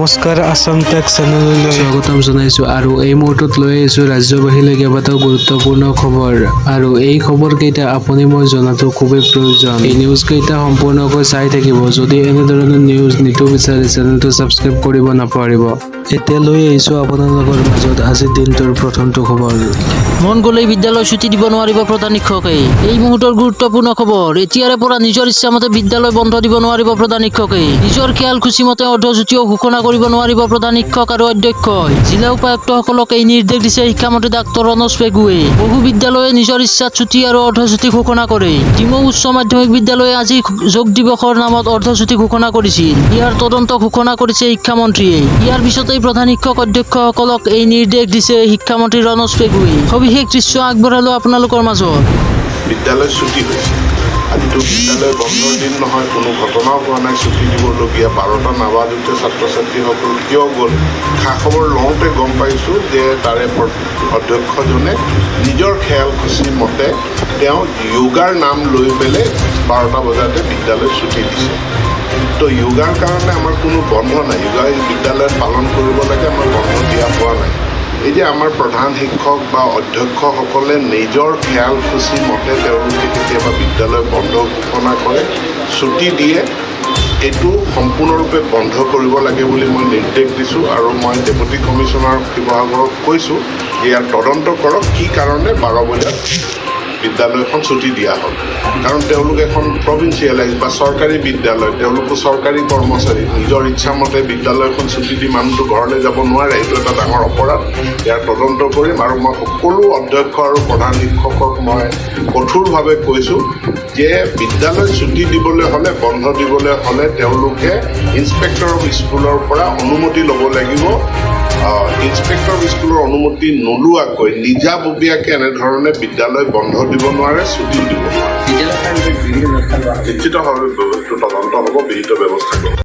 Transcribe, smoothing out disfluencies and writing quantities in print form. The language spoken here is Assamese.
নমস্কাৰ আসাম টেক চেনেললৈ স্বাগতম জনাইছো আৰু এই মুহূৰ্তত লৈ আহিছো ৰাজ্যবাহীলৈ কেইবাটাও গুৰুত্বপূৰ্ণ খবৰ আৰু এই খবৰ কেইটা আপুনি মই জনাটো খুবেই প্ৰয়োজন। এই নিউজ কেইটা সম্পূৰ্ণকৈ চাই থাকিব। যদি এনেধৰণৰ নিউজ নিটো বিচাৰে চেনেলটো ছাবস্ক্ৰাইব কৰিব নাপাহৰিব। এতিয়া লৈ আহিছো আপোনালোকৰ মাজত আজিৰ দিনটোৰ প্ৰথমটো খবৰ। মন গ'লেই বিদ্যালয় ছুটি দিব নোৱাৰিব প্ৰধান শিক্ষকে। এই মুহূৰ্তৰ গুৰুত্বপূৰ্ণ খবৰ। এতিয়াৰে পৰা নিজৰ ইচ্ছামতে বিদ্যালয় বন্ধ দিব নোৱাৰিব প্ৰধান শিক্ষকে। নিজৰ খেয়াল খুচিমতে অৰ্ধছুটিও ঘোষণা কৰিব নোৱাৰিব প্ৰধান শিক্ষক আৰু অধ্যক্ষই। জিলা উপায়ুক্তসকলক এই নিৰ্দেশ দিছে শিক্ষামন্ত্ৰী ডাক্তৰ ৰণোজ পেগুৱে। বহু বিদ্যালয়ে নিজৰ ইচ্ছাত ছুটি আৰু অৰ্ধছুটি ঘোষণা কৰে। ডিমৌ উচ্চ মাধ্যমিক বিদ্যালয়ে আজি যোগ দিৱসৰ নামত অৰ্ধছুটি ঘোষণা কৰিছিল। ইয়াৰ তদন্ত ঘোষণা কৰিছে শিক্ষামন্ত্ৰীয়ে। ইয়াৰ পিছতেই প্ৰধান শিক্ষক অধ্যক্ষসকলক এই নিৰ্দেশ দিছে শিক্ষামন্ত্ৰী ৰণোজ পেগুৱে। সবিশেষ দৃশ্য আগবঢ়ালো আপোনালোকৰ মাজত। বিদ্যালয় ছুটি হৈছে। আজিতো বিদ্যালয় বন্ধৰ দিন নহয়, কোনো ঘটনাও হোৱা নাই ছুটি দিবলগীয়া। 12টা নাবাজোতে ছাত্ৰ ছাত্ৰীসকল কিয় গ'ল খা খবৰ লওঁতে গম পাইছোঁ যে তাৰে অধ্যক্ষজনে নিজৰ খেয়াল খুচি মতে তেওঁ য়োগাৰ নাম লৈ পেলাই 12টা বজাতে বিদ্যালয় ছুটি দিছে। তো য়োগাৰ কাৰণে আমাৰ কোনো বন্ধ নাই। য়োগা বিদ্যালয়ত পালন কৰিব লাগে, আমাৰ বন্ধ দিয়া হোৱা নাই। এই যে আমাৰ প্ৰধান শিক্ষক বা অধ্যক্ষসকলে নিজৰ খেয়াল খুচি মতে তেওঁলোকে কেতিয়াবা বিদ্যালয় বন্ধ ঘোষণা কৰে, ছুটি দিয়ে, এইটো সম্পূৰ্ণৰূপে বন্ধ কৰিব লাগে বুলি মই নিৰ্দেশ দিছোঁ। আৰু মই ডেপুটি কমিশ্যনাৰ শিৱসাগৰক কৈছোঁ যে ইয়াৰ তদন্ত কৰক কি কাৰণে 12 বজাত বিদ্যালয়খন ছুটি দিয়া হ'ল। কাৰণ তেওঁলোক এখন প্ৰভিন্সিয়েলাইজ বা চৰকাৰী বিদ্যালয়, তেওঁলোকো চৰকাৰী কৰ্মচাৰী। নিজৰ ইচ্ছামতে বিদ্যালয়খন ছুটি দি মানুহটো ঘৰলৈ যাব নোৱাৰে, এইটো এটা ডাঙৰ অপৰাধ। ইয়াৰ তদন্ত কৰিম আৰু মই সকলো অধ্যক্ষ আৰু প্ৰধান শিক্ষকক মই কঠোৰভাৱে কৈছোঁ যে বিদ্যালয় ছুটি দিবলৈ হ'লে, বন্ধ দিবলৈ হ'লে তেওঁলোকে ইনস্পেক্টৰ অফ স্কুলৰ পৰা অনুমতি ল'ব লাগিব। ইনস্পেক্টৰ অফ স্কুলৰ অনুমতি নোলোৱাকৈ নিজাববীয়াকৈ এনেধৰণে বিদ্যালয় বন্ধ দিব নোৱাৰে, ছুটি দিব নোৱাৰে। নিশ্চিতভাৱে তদন্ত হ'ব, বিহিত ব্যৱস্থা কৰিব।